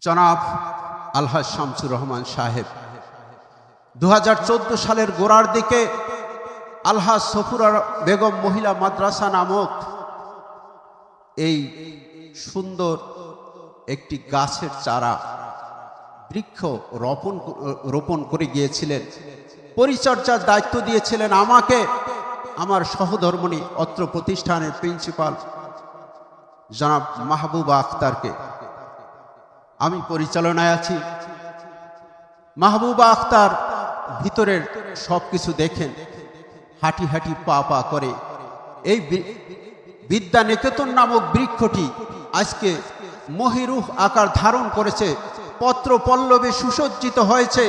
জনাব আলহাজ শামসুর রহমান সাহেব 2014 সালের গোড়ার দিকে আলহাজ সফুরা বেগম মহিলা মাদ্রাসা নামক এই সুন্দর একটি গাছের চারা বৃক্ষ রোপণ করে গিয়েছিলেন। পরিচর্যার দায়িত্ব দিয়েছিলেন আমাকে, আমার সহধর্মিণী অত্র প্রতিষ্ঠানের প্রিন্সিপাল জনাব মাহবুবা আক্তারকে। আমি পরিচালনায় আছি। মাহবুবা আক্তার ভিতরের সব কিছু দেখেন, হাঁটি হাঁটি পা পা করে এই বিদ্যা নিকেতন নামক বৃক্ষটি আজকে মহিরুহ আকার ধারণ করেছে, পত্র পল্লবে সুসজ্জিত হয়েছে,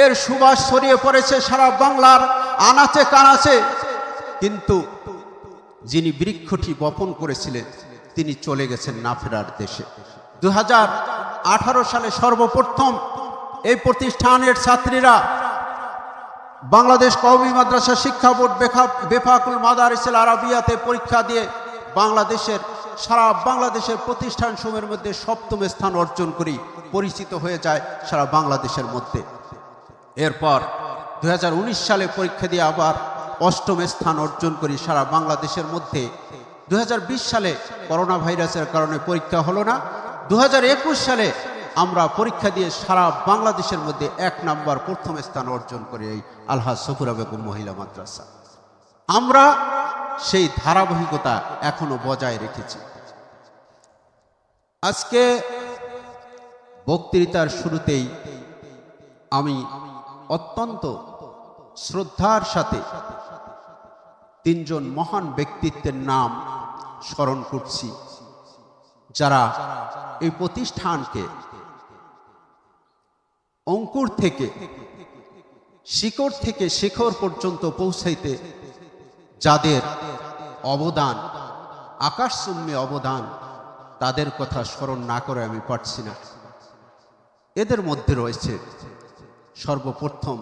এর সুবাস ছড়িয়ে পড়েছে সারা বাংলার আনাচে কানাচে। কিন্তু যিনি বৃক্ষটি বপন করেছিলেন তিনি চলে গেছেন না ফেরার দেশে। 2018 সালে সর্বপ্রথম এই প্রতিষ্ঠানের ছাত্রীরা বাংলাদেশ কওমি মাদ্রাসা শিক্ষা বোর্ড বেফাকুল মাদারিসিল আরাবিয়াতে পরীক্ষা দিয়ে বাংলাদেশের সারা বাংলাদেশের প্রতিষ্ঠানসমূহের মধ্যে 7ম স্থান অর্জন করি পরিচিত হয়ে যায় সারা বাংলাদেশের মধ্যে। এরপর 2019 সালে পরীক্ষা দিয়ে আবার 8ম স্থান অর্জন করি সারা বাংলাদেশের মধ্যে। 2020 সালে করোনা ভাইরাসের কারণে পরীক্ষা হলো না। 2021 সালে আমরা পরীক্ষা দিয়ে সারা বাংলাদেশের মধ্যে 1 নম্বর প্রথম স্থান অর্জন করি এই আলহাজ সফুরা বেগম মহিলা মাদ্রাসা। আমরা সেই ধারাবাহিকতা এখনো বজায় রেখেছি। আজকে বক্তৃতার শুরুতেই আমি অত্যন্ত শ্রদ্ধার সাথে 3 জন মহান ব্যক্তিত্বের নাম স্মরণ করছি, যারা এই প্রতিষ্ঠানকে অঙ্কুর থেকে শিকড় থেকে শিখর পর্যন্ত পৌঁছাইতে যাদের অবদান, আকাশচুম্বী অবদান, তাদের কথা স্মরণ না করে আমি পারছি না। এদের মধ্যে রয়েছে সর্বপ্রথম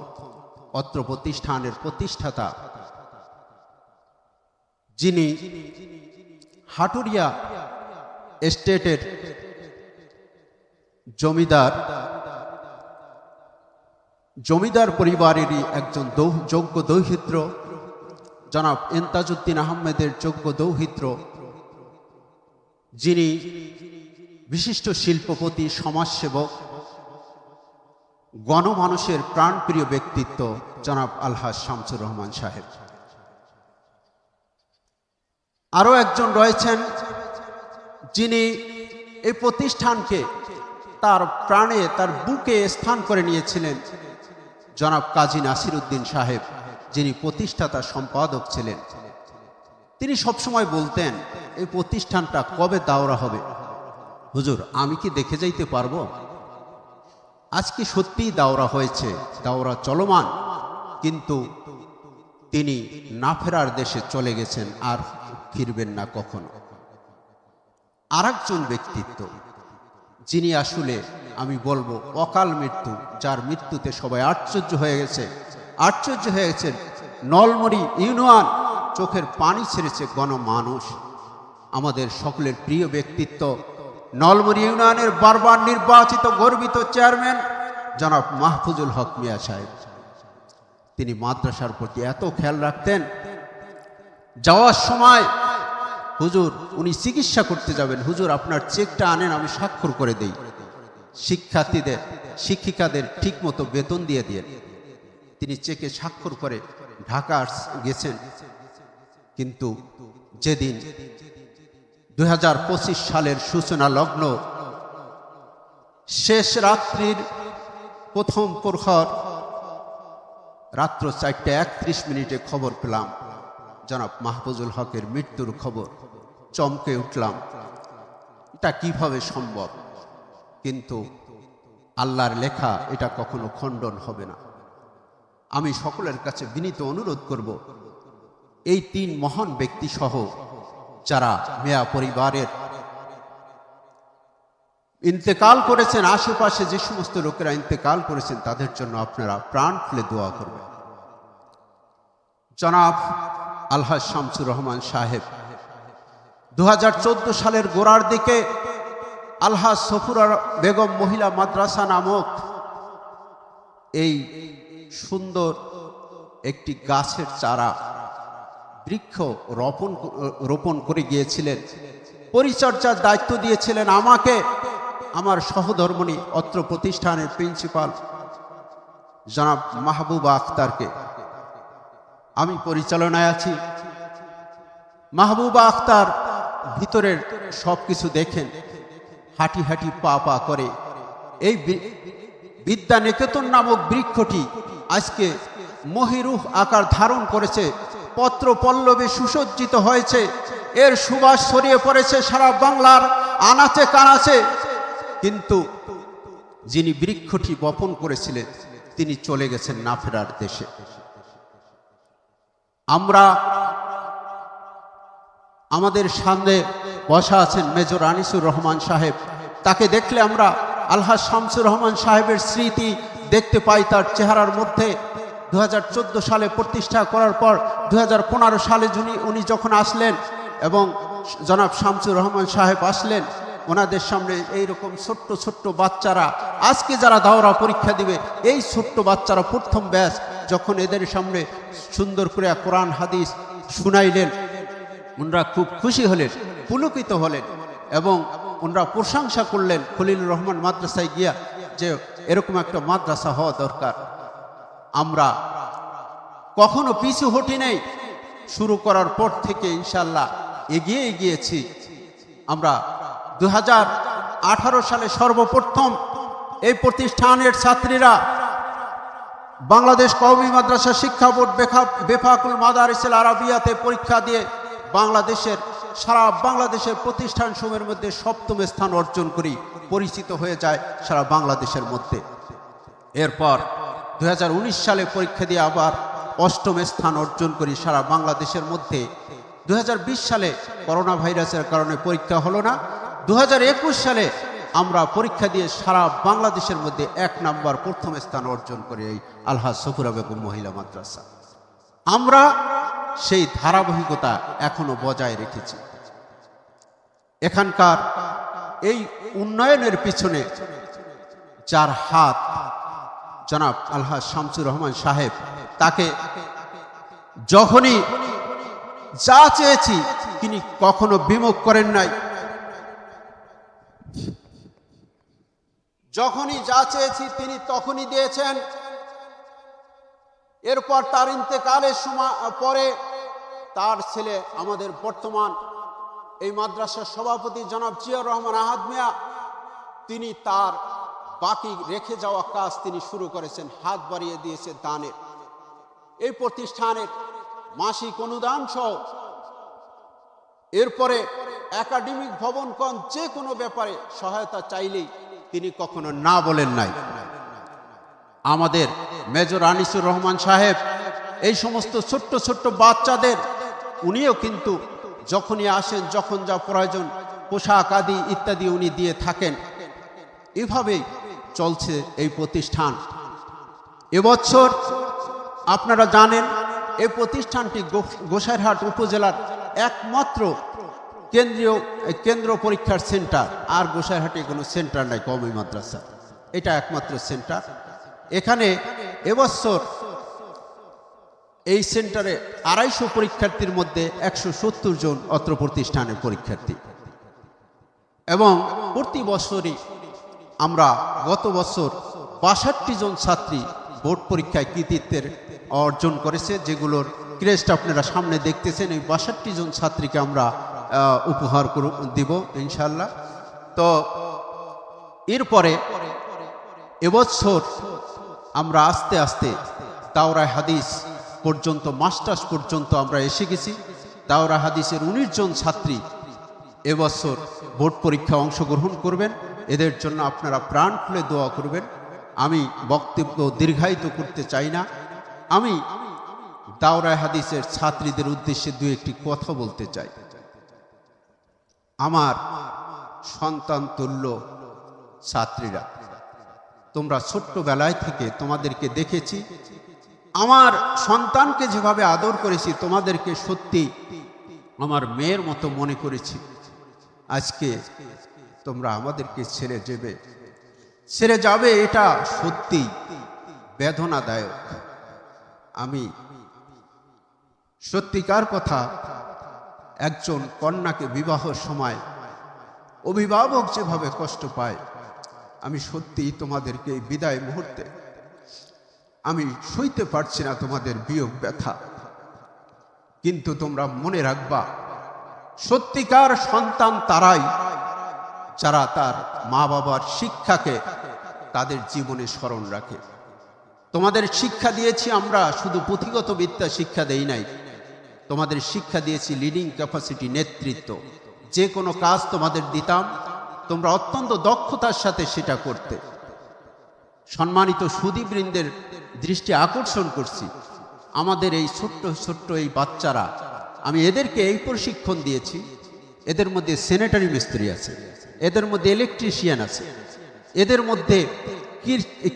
অত্র প্রতিষ্ঠানের প্রতিষ্ঠাতা, যিনি হাটুরিয়া এস্টেটের জমিদার পরিবারেরই একজন যোগ্য দৌহিত্র, জনাব ইন্তাজউদ্দিন আহমেদের যোগ্য দৌহিত্র, যিনি বিশিষ্ট শিল্পপতি, সমাজসেবক, গণমানুষের প্রাণপ্রিয় ব্যক্তিত্ব জনাব আলহাজ শামসুর রহমান সাহেব। আরও একজন রয়েছেন যিনি এই প্রতিষ্ঠানকে তার প্রাণে, তার বুকে স্থান করে নিয়েছিলেন, জনাব কাজী নাসির উদ্দিন সাহেব, যিনি প্রতিষ্ঠাতা সম্পাদক ছিলেন। তিনি সবসময় বলতেন, এই প্রতিষ্ঠানটা কবে দাওরা হবে? হুজুর, আমি কি দেখে যাইতে পারবো? আজকে সত্যিই দাওরা হয়েছে, দাওরা চলমান, কিন্তু তিনি না ফেরার দেশে চলে গেছেন, আর ফিরবেন না কখনো। আরেকজন ব্যক্তিত্ব যিনি আসলে আমি বলবো অকাল মৃত্যু, যার মৃত্যুতে সবাই আশ্চর্য হয়ে গেছে, নলমুড়ি ইউনিয়ন চোখের পানি ছেড়েছে গণমানুষ। আমাদের সকলের প্রিয় ব্যক্তিত্ব, নলমুড়ি ইউনিয়নের বারবার নির্বাচিত গর্বিত চেয়ারম্যান জনাব মাহফুজুল হক মিয়া সাহেব। তিনি মাদ্রাসার প্রতি এত খেয়াল রাখতেন, যাওয়ার সময় হুজুর, উনি চিকিৎসা করতে যাবেন, হুজুর আপনার চেকটা আনেন, আমি স্বাক্ষর করে দেই। শিক্ষিকাদের ঠিক মতো বেতন দিয়ে তিনি চেকে স্বাক্ষর করে ঢাকা গেছেন। কিন্তু যেদিন 2025 সালের সূচনা লগ্ন, শেষ রাত্রির প্রথম প্রহর, রাত্র 4:31 খবর পেলাম জনাব মাহফুজুল হকের মৃত্যুর খবর। চমকে উঠলাম, এটা কিভাবে সম্ভব? কিন্তু আল্লাহর লেখা, এটা কখনো খণ্ডন হবে না। আমি সকলের কাছে বিনীত অনুরোধ করব, এই 3 মহান ব্যক্তি সহ যারা মিয়া পরিবারের ইন্তেকাল করেছেন, আশেপাশে যে সমস্ত লোকেরা ইন্তেকাল করেছেন, তাদের জন্য আপনারা প্রাণ খুলে দোয়া করবেন। জনাব আলহাজ শামসুর রহমান সাহেব 2014 সালের গোড়ার দিকে আলহাজ সফুরা বেগম মহিলা মাদ্রাসা নামক এই সুন্দর একটি গাছের চারা বৃক্ষ রোপণ করে গিয়েছিলেন। পরিচর্যার দায়িত্ব দিয়েছিলেন আমাকে, আমার সহধর্মিণী অত্র প্রতিষ্ঠানের প্রিন্সিপাল জনাব মাহবুবা আক্তারকে। আমি পরিচালনায় আছি। মাহবুবা আক্তার ভিতরের সব কিছু দেখেন, হাঁটি হাঁটি পা পা করে এই বিদ্যা নিকেতন নামক বৃক্ষটি আজকে মহিরুহ আকার ধারণ করেছে, পত্র পল্লবে সুসজ্জিত হয়েছে, এর সুবাস ছড়িয়ে পড়েছে সারা বাংলার আনাচে কানাচে। কিন্তু যিনি বৃক্ষটি বপন করেছিলেন তিনি চলে গেছেন না ফেরার দেশে। আমরা আমাদের সামনে বসা আছেন মেজর আনিসুর রহমান সাহেব। তাকে দেখলে আমরা আলহাজ শামসুর রহমান সাহেবের স্মৃতি দেখতে পাই তার চেহারার মধ্যে। 2014 সালে প্রতিষ্ঠা করার পর 2015 সালে উনি যখন আসলেন এবং জনাব শামসুর রহমান সাহেব আসলেন, ওনাদের সামনে এইরকম ছোট্ট ছোট্ট বাচ্চারা, আজকে যারা দাওরা পরীক্ষা দিবে এই ছোট্ট বাচ্চারা প্রথম ব্যাচ, যখন এদের সামনে সুন্দর করে কোরআন হাদিস শুনাইলেন, ওনারা খুব খুশি হলেন, পুলকিত হলেন এবং ওনারা প্রশংসা করলেন খলিলুর রহমান মাদ্রাসায় গিয়া যে এরকম একটা মাদ্রাসা হওয়া দরকার। আমরা কখনো পিছু হটি নেই, শুরু করার পর থেকে ইনশাল্লাহ এগিয়ে গিয়েছি। আমরা 2018 সালে সর্বপ্রথম এই প্রতিষ্ঠানের ছাত্রীরা বাংলাদেশ কওমি মাদ্রাসা শিক্ষা বোর্ড বেফাকুল মাদারিসিল আরাবিয়াতে পরীক্ষা দিয়ে বাংলাদেশের সারা বাংলাদেশের প্রতিষ্ঠানসমূহের মধ্যে 7ম স্থান অর্জন করি, পরিচিত হয়ে যায় সারা বাংলাদেশের মধ্যে। এরপর 2019 সালে পরীক্ষা দিয়ে আবার 8ম স্থান অর্জন করি সারা বাংলাদেশের মধ্যে। 2020 সালে করোনা ভাইরাসের কারণে পরীক্ষা হলো না। 2021 সালে আমরা পরীক্ষা দিয়ে সারা বাংলাদেশের মধ্যে 1 নম্বর প্রথম স্থান অর্জন করি এই আলহাজ সফুরা বেগম মহিলা মাদ্রাসা। আমরা সেই ধারাবাহিকতা এখনো বজায় রেখেছি। এখানকার এই উন্নয়নের পিছনে যার হাত, জনাব আলহাজ শামসুর রহমান সাহেব, তাকে যখনই যা চেয়েছি তিনি কখনো বিমুখ করেন নাই। যখনই যা চেয়েছি তিনি তখনই দিয়েছেন। এরপর তার ইন্তেকালের সময় পরে তার ছেলে, আমাদের বর্তমান এই মাদ্রাসার সভাপতি জনাব জিয়াউর রহমান আহাদ মিয়া, তিনি তার বাকি রেখে যাওয়া কাজ তিনি শুরু করেছেন, হাত বাড়িয়ে দিয়েছে দানের। এই প্রতিষ্ঠানের মাসিক অনুদান সহ এরপরে একাডেমিক ভবনকণ যে কোনো ব্যাপারে সহায়তা চাইলেই তিনি কখনো না বলেন নাই। আমাদের মেজর আনিসুর রহমান সাহেব এই সমস্ত ছোট্ট ছোট্ট বাচ্চাদের উনিও কিন্তু যখনই আসেন, যখন যা প্রয়োজন পোশাক আদি ইত্যাদি উনি দিয়ে থাকেন। এভাবেই চলছে এই প্রতিষ্ঠান। এবছর আপনারা জানেন এই প্রতিষ্ঠানটি গোসাইরহাট উপজেলার একমাত্র কেন্দ্র পরীক্ষার সেন্টার। আর গোসাইরহাটে কোনো সেন্টার নাই কওমি মাদ্রাসা, এটা একমাত্র সেন্টার। এখানে এবছর এই সেন্টারে 250 পরীক্ষার্থীর মধ্যে 170 জন অত্র প্রতিষ্ঠানের পরীক্ষার্থী। এবং প্রতি বছরই আমরা গত বছর 62 জন ছাত্রী বোর্ড পরীক্ষায় কৃতিত্বের অর্জন করেছে, যেগুলোর ক্রেস্ট আপনারা সামনে দেখতেছেন। এই 62 জন ছাত্রীকে আমরা উপহার দিব ইনশাল্লাহ। তো এরপরে এবছর আমরা আস্তে আস্তে দাওরা হাদিস পর্যন্ত, মাস্টার্স পর্যন্ত আমরা এসে গেছি। দাওরা হাদিসের 19 জন ছাত্রী এবছর বোর্ড পরীক্ষায় অংশগ্রহণ করবেন। এদের জন্য আপনারা প্রাণ খুলে দোয়া করবেন। আমি বক্তব্য দীর্ঘায়িত করতে চাই না। আমি দাওরা হাদিসের ছাত্রীদের উদ্দেশ্যে 2-1টি কথা বলতে চাই। আমার সন্তান তুল্য ছাত্রীরা, তোমরা ছোট্টবেলায় থেকে তোমাদেরকে দেখেছি, আমার সন্তানকে যেভাবে আদর করেছি তোমাদেরকে সত্যি আমার মেয়ের মতো মনে করেছি। আজকে তোমরা আমাদেরকে ছেড়ে যাবে, এটা সত্যি বেদনাদায়ক। আমি সত্যিকার কথা, একজন কন্যাকে বিবাহের সময় অভিভাবক যেভাবে কষ্ট পায়, আমি সত্যি তোমাদেরকে এই বিদায় মুহূর্তে আমি সইতে পারছি না তোমাদের বিয়োগ ব্যথা। কিন্তু তোমরা মনে রাখবা, সত্যিকার সন্তান তারাই যারা তার মা বাবার শিক্ষাকে তাদের জীবনে স্মরণ রাখে। তোমাদের শিক্ষা দিয়েছি আমরা, শুধু পুঁথিগত বিদ্যা শিক্ষা দেই নাই, তোমাদের শিক্ষা দিয়েছি লিডিং ক্যাপাসিটি, নেতৃত্ব। যে কোনো কাজ তোমাদের দিতাম, তোমরা অত্যন্ত দক্ষতার সাথে সেটা করতে। সম্মানিত সুধীবৃন্দের দৃষ্টি আকর্ষণ করছি, আমাদের এই ছোট্ট ছোট্ট এই বাচ্চারা, আমি এদেরকে এই প্রশিক্ষণ দিয়েছি। এদের মধ্যে স্যানিটারি মিস্ত্রি আছে, এদের মধ্যে ইলেকট্রিশিয়ান আছে, এদের মধ্যে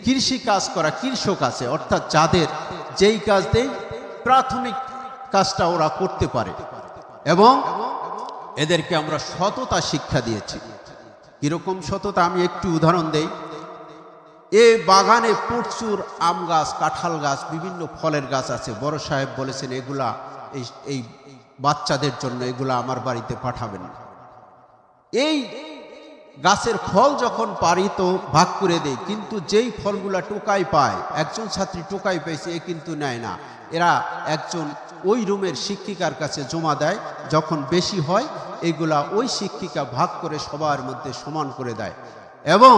কৃষি কাজ করা কৃষক আছে, অর্থাৎ যাদের যেই কাজ দেই প্রাথমিক কাজটা ওরা করতে পারে। এবং এদেরকে আমরা সততা শিক্ষা দিয়েছি। কিরকম সততা, আমি একটু উদাহরণ দেই। এই বাগানে প্রচুর আম গাছ, কাঁঠাল গাছ, বিভিন্ন ফলের গাছ আছে। বড় সাহেব বলেছেন এগুলা এই বাচ্চাদের জন্য, এগুলা আমার বাড়িতে পাঠাবেন না। এই গাছের ফল যখন পারি তো ভাগ করে দেই, কিন্তু যেই ফলগুলা টোকাই পায়, একজন ছাত্রী টোকাই পেয়েছে, এ কিন্তু নেয় না। এরা একজন ওই রুমের শিক্ষিকার কাছে জমা দেয়। যখন বেশি হয় এগুলা ওই শিক্ষিকা ভাগ করে সবার মধ্যে সমান করে দেয়। এবং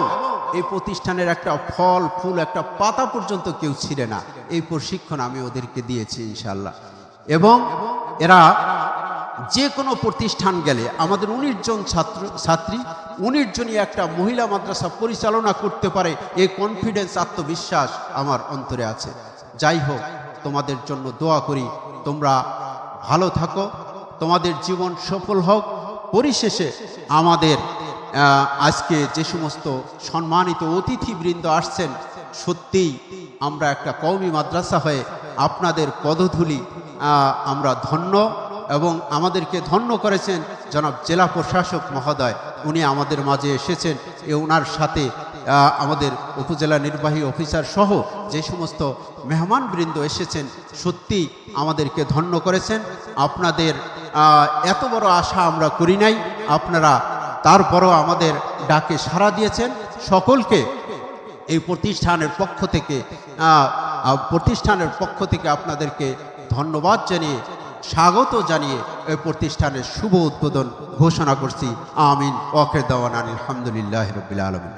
এই প্রতিষ্ঠানের একটা ফল ফুল, একটা পাতা পর্যন্ত কেউ ছিঁড়ে না। এই প্রশিক্ষণ আমি ওদেরকে দিয়েছি ইনশাল্লাহ। এবং এরা যে কোনো প্রতিষ্ঠান গেলে, আমাদের 19 জন ছাত্রী 19 জনই একটা মহিলা মাদ্রাসা পরিচালনা করতে পারে, এই কনফিডেন্স, আত্মবিশ্বাস আমার অন্তরে আছে। যাই হোক, তোমাদের জন্য দোয়া করি, তোমরা ভালো থাকো, তোমাদের জীবন সফল হোক। পরিশেষে আমাদের আজকে যে সমস্ত সম্মানিত অতিথিবৃন্দ আসছেন, সত্যিই আমরা একটা কওমি মাদ্রাসা হয়ে আপনাদের পদধূলি আমরা ধন্য। এবং আমাদেরকে ধন্য করেছেন জনাব জেলা প্রশাসক মহোদয়, উনি আমাদের মাঝে এসেছেন। ওনার সাথে আমাদের উপজেলা নির্বাহী অফিসার সহ যে সমস্ত মেহমানবৃন্দ এসেছেন, সত্যি আমাদেরকে ধন্য করেছেন। আপনাদের এত বড় আশা আমরা করি নাই, আপনারা তারপরও আমাদের ডাকে সাড়া দিয়েছেন। সকলকে এই প্রতিষ্ঠানের পক্ষ থেকে আপনাদেরকে ধন্যবাদ জানিয়ে, স্বাগত জানিয়ে এই প্রতিষ্ঠানের শুভ উদ্বোধন ঘোষণা করছি। আমিন। ওয়াখির দাওয়ানা আলহামদুলিল্লাহি রাব্বিল আলামিন।